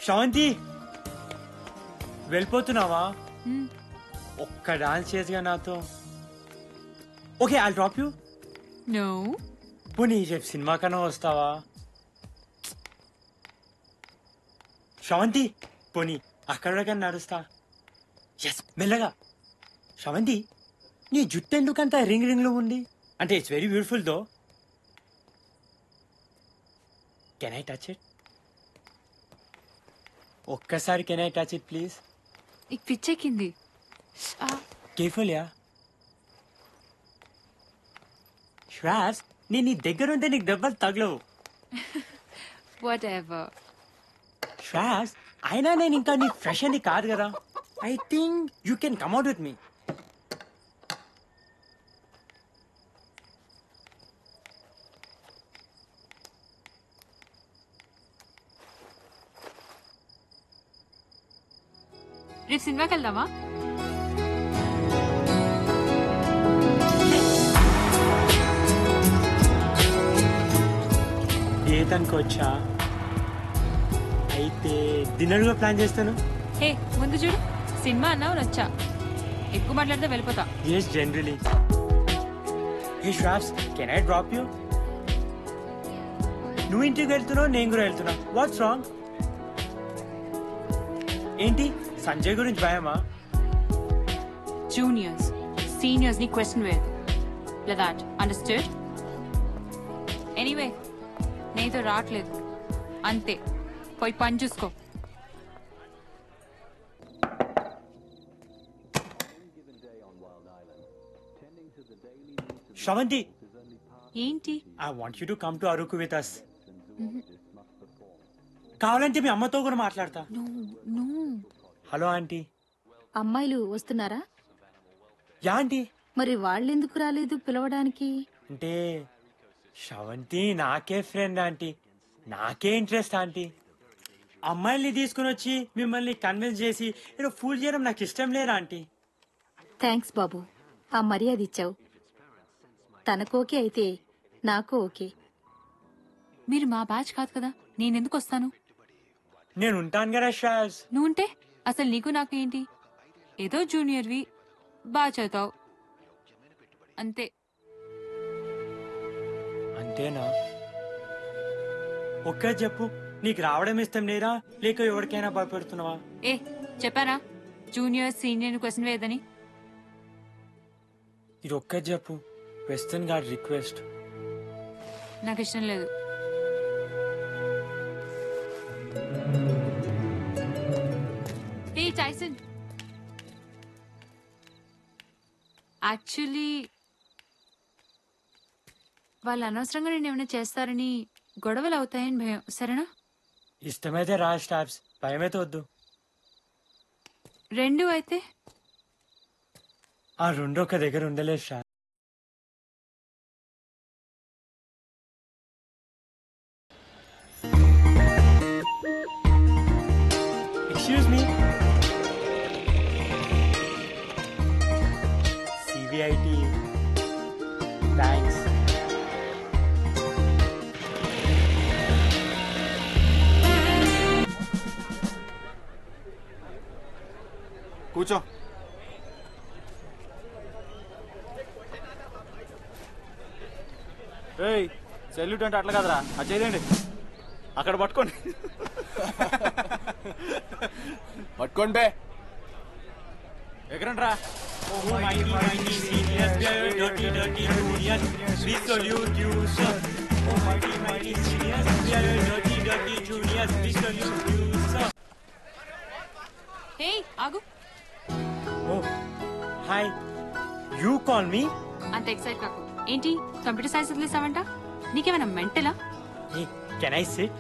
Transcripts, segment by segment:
శ్రవంతి వెళ్ళిపోతున్నావా? ఒక్క డాన్స్ చేసిగా నాతో. Okay I drop you. No. పోనీ రేపు సినిమా కన్నా వస్తావా? శ్రవంతి పోనీ అక్కడ నడుస్తా. ఎస్ మెల్లగా. శ్రవంతి నీ జుట్టు ఎందుకంత రింగ్ లో ఉంది? అంటే it's very beautiful though. Can I touch it? ఒక్కసారి can I touch it please? ఇక్ పిచ్చెక్కింది. Careful yeah. శ్వాస్ నేను నీ దగ్గర ఉంటే నీకు దెబ్బలు తగలవు. Whatever. శ్వాస్ అయినా నేను ఇంకా నీ ఫ్రెష్ అని కాదు కదా. I think you can come out with me. రేపు సినిమాకి వెళ్దామా? డేట్ అనుకోవచ్చా? అయితే డిన్నర్ కూడా ప్లాన్ చేస్తాను. హే ముందు చూడు, సినిమా అన్నావు నచ్చా. ఎక్కువ మాట్లాడితే వెళ్ళిపోతా. Yes generally. Hey Shravs can I drop you? నువ్వు ఇంటికి వెళ్తున్నావు, నేను కూడా వెళ్తున్నా. What's wrong? ఏంటి సంజయ్ గురించి భయమా? జూనియర్స్ సీనియర్స్ ని క్వశ్చన్ వేయదు. Like understood? ఎనీవే నేతో రావట్లేదు అంతే. పోయి పని చూసుకో. శ్రవంతి ఏంటి? I want you to come to Araku with us. కావాలంటే మీ అమ్మతో కూడా మాట్లాడతా. Hello aunty. అమ్మాయిలు వస్తున్నారా? Yeah aunty. మరి వాళ్ళెందుకు రాలేదు పిలవడానికి? అంటే శ్రవంతి నాకే ఫ్రెండ్ ఆంటీ, నాకే ఇంట్రెస్ట్ ఆంటీ. అమ్మాయిల్ని తీసుకుని వచ్చి మిమ్మల్ని కన్విన్స్ చేసి ఏదో ఫూల్ చేయడం నాకు ఇష్టం లేదు ఆంటీ. థ్యాంక్స్ బాబు, ఆ మర్యాద ఇచ్చావు. తనకోకే అయితే నాకు ఓకే. మీరు మా బ్యాచ్ కాదు కదా, నేనెందుకు వస్తాను? నేను ఉంటాను కదా షాజ్. నువ్వుంటే అసలు నీకు నాకు ఏంటి? ఏదో జూనియర్వి, బాగా చదువుతావు అంతే. అంతేనా? ఒక్క చెప్పు, నీకు రావడం ఇష్టం లేదా లేక ఎవరికైనా భయపెడుతున్నావా? ఏ చెప్పానా జూనియర్ సీనియర్ క్వశ్చన్ వేయదని? ఇది ఒక్క చెప్పు. Western guard request. నాకు ఇష్టం లేదు. టైసన్ యాక్చువల్లీ వాళ్ళు అనవసరంగా నేను ఏమైనా చేస్తారని గొడవలు అవుతాయని భయం. సరేనా? ఇష్టమైతే రా స్టాప్స్, భయమైతే వద్దు. రెండు అయితే ఆ రెండు ఒక దగ్గర ఉండలేదు షా. Excuse me. సివిఐటి. థ్యాంక్స్. కూర్చో. ఏయ్ సెల్యూట్ అంటే అట్లా కదరా, అది చేయండి. అక్కడ పట్టుకోండి. పట్టుకోండి బే. ఎక్కడండి రా? హే ఆగు. హాయ్. You call me? అంత ఎక్సైట్ కాకు. ఏంటి కంప్యూటర్ సైన్స్ వదిలేసావంట? నీకేమైనా మెంటలా? Can I sit?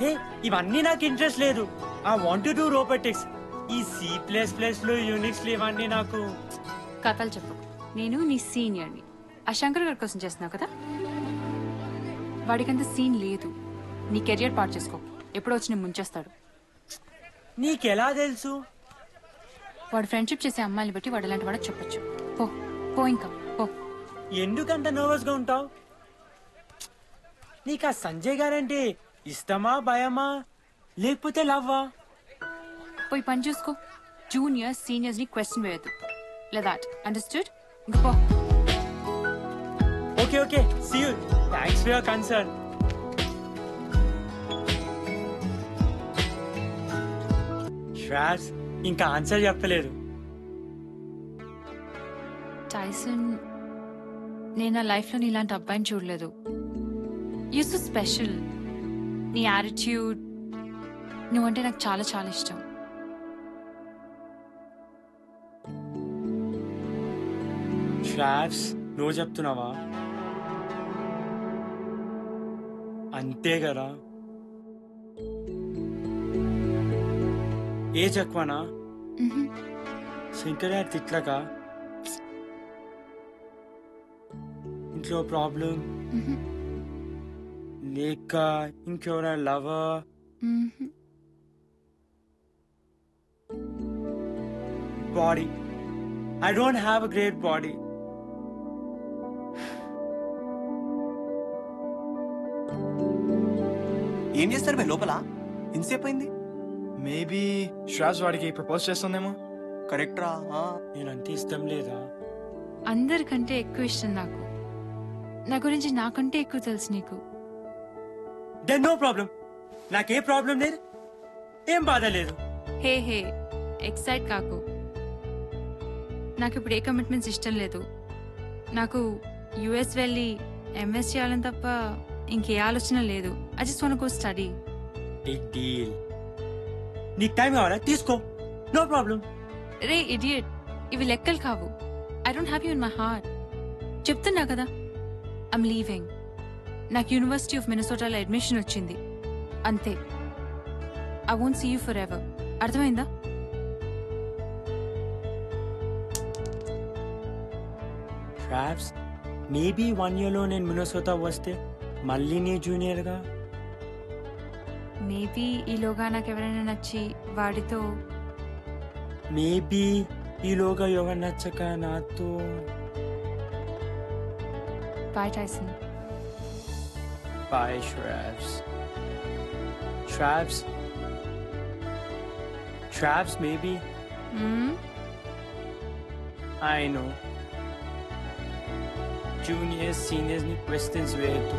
హే ఇవన్నీ నాకు ఇంట్రెస్ట్ లేదు. I want to do robotics. ఈ C++ లో యూనిక్స్ ఇవన్నీ నాకు. కథలు చెప్పు. నేను నీ సీనియర్ని. ఆ శంకర్ గారి కోసం చేస్తున్నావు కదా? వాడికంత సీన్ లేదు. నీ కెరియర్ పాటు చేసుకో. ఎప్పుడో వచ్చి నేను ముంచేస్తాడు. నీకెలా తెలుసు? వాడు ఫ్రెండ్షిప్ చేసే అమ్మాయిని బట్టి వాడు ఇలాంటి వాడు చెప్పొచ్చు. పో పో ఇంకా పో. ఎందుకంత నర్వస్ గా ఉంటావు? నీకు ఆ సంజయ్ గారంటే ఇష్టమా భయమా లేకపోతే లవ్వా? పోయి పని చూసుకో. జూనియర్ సీనియర్స్ ని క్వశ్చన్ వేయద్దు. Like understood? ఇంకా పో. Okay okay, see you. Thanks for your concern. శ్వాస్ ఇంకా ఆన్సర్ చెప్పలేదు. టైసన్, నేను నా లైఫ్లో నీ ఇలాంటి అబ్బాయిని చూడలేదు. You so special. నీ యాటిట్యూడ్, నువ్వంటే నాకు చాలా చాలా ఇష్టం. శ్వాస్ నువ్వు చెప్తున్నావా? అంతే కదా. ఏజ్ ఎక్కువనా? శంకర్ గారు తిట్లక? ఇంట్లో ప్రాబ్లం లేక ఇంకెవరైనా lover? Body, I don't have a great body. ఏం చేస్తారు బే లోపల? ఇంతసేపు అయింది. మేబీ శ్రావ్స్ వాడికి ప్రపోజ్ చేస్తుందేమో. కరెక్ట్రా. నేనంటే ఇష్టం లేదా? అందరికంటే ఎక్కువ ఇష్టం నాకు. నా గురించి నాకంటే ఎక్కువ తెలుసు నీకు. Then no problem. నాకే ప్రాబ్లం లేదు, ఏం బాధ లేదు. హే హే, ఎక్సైట్ కాకు. నాకు ఇప్పుడు ఏ కమిట్మెంట్స్ ఇష్టం లేదు. నాకు యుఎస్ వెళ్ళి ఎంఎస్ చేయాలని తప్ప ఇంకే ఆలోచన లేదు. I just want go study. Big deal. నీకు టైం కావాలా? తీసుకో, నో ప్రాబ్లం. రే ఇడియట్, ఇవి లెక్కలు కావు. I don't have you in my heart. చెప్తున్నా కదా, ఐమ్ లీవింగ్. నాకు యూనివర్సిటీ ఆఫ్ మినసోటాలో అడ్మిషన్ వచ్చింది, అంతే. I won't see you forever. అర్థమైందా? ట్రాప్స్, మేబీ 1 year లో నేను మినసోతా వస్తే మళ్ళీ నీ జూనియర్గా. మేబీ ఈలోగా నాకు ఎవరైనా నచ్చి వాడితో. మేబీ ఈలోగా ఎవరు నచ్చక నాతో. Bye Tyson. Bye Shravs. Shravs, Shravs maybe. I know. Juniors seniors ని క్వశ్చన్స్ వేయద్దు.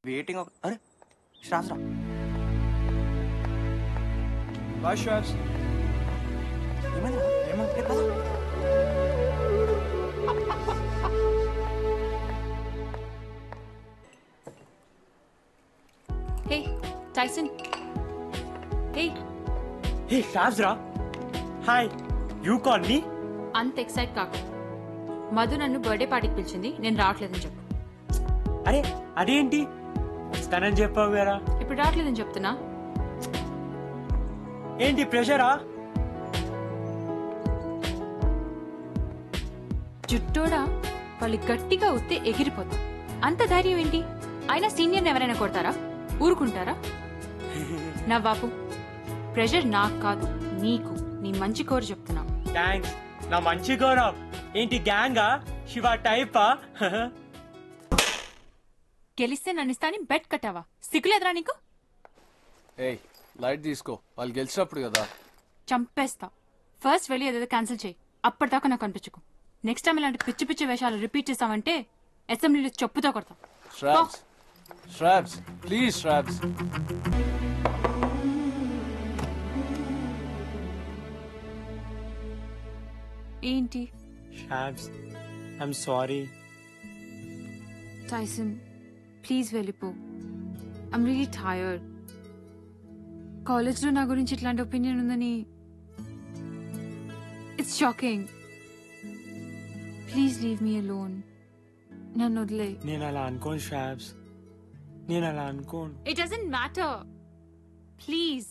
వెయిటింగ్. అరే శ్రావ్స్ రా. బాయ్ శ్రావ్స్. ఏమైంది? Hey Tyson. Hey. Hey Shravs రా. Hi, you call me? అంత ఎక్సైట్ కాకు. మధు నన్ను బర్త్డే పార్టీకి పిలిచింది, నేను రావట్లేదని చెప్పు. అరే అదేంటి, వస్తానని చెప్పావు కదా. ఇప్పుడు రావట్లేదని చెప్తున్నా. ఏంటి ప్రెషరా? జుట్టోడా, వాళ్ళు గట్టిగా ఉత్తే ఎగిరిపోతా. అంత ధైర్యం ఏంటి? అయినా సీనియర్ని ఎవరైనా కొడతారా? ఊరుకుంటారా? నా బాబు, ప్రెషర్ నాకు కాదు నీకు. నీ మంచి కోరు చెప్తున్నా. థ్యాంక్స్. నా మంచి గౌరవ్. ఏంటి గ్యాంగా? శివ టైపా? గెలిస్తే నన్ను ఇస్తా అని బెట్ కట్టావా? సిగ్గులేదురా నీకు? ఏయ్ లైట్ తీసుకో, వాళ్ళు గెలిచినప్పుడు కదా. చంపేస్తా. ఫస్ట్ వెళ్ళి ఏదేదో క్యాన్సిల్ చేయి. అప్పటిదాకా నాకు అనిపించుకో. నెక్స్ట్ టైం ఇలాంటి పిచ్చి పిచ్చి వేషాలు రిపీట్ చేసావంటే అసెంబ్లీలో చెప్పుతో కొడతా. శ్రావ్స్, శ్రావ్స్ ప్లీజ్ శ్రావ్స్. ఏంటి? Shravs, I'm sorry. Tyson please వెళ్ళిపో. I'm really tired. కాలేజ్లో నా గురించి ఇట్లాంటి ఒపీనియన్ ఉందని it's shocking. Please leave me alone. నన్ను వదిలే. నేను అలా అనుకోను శ్రావ్స్, నేను అలా అనుకోను. It doesn't matter. ప్లీజ్.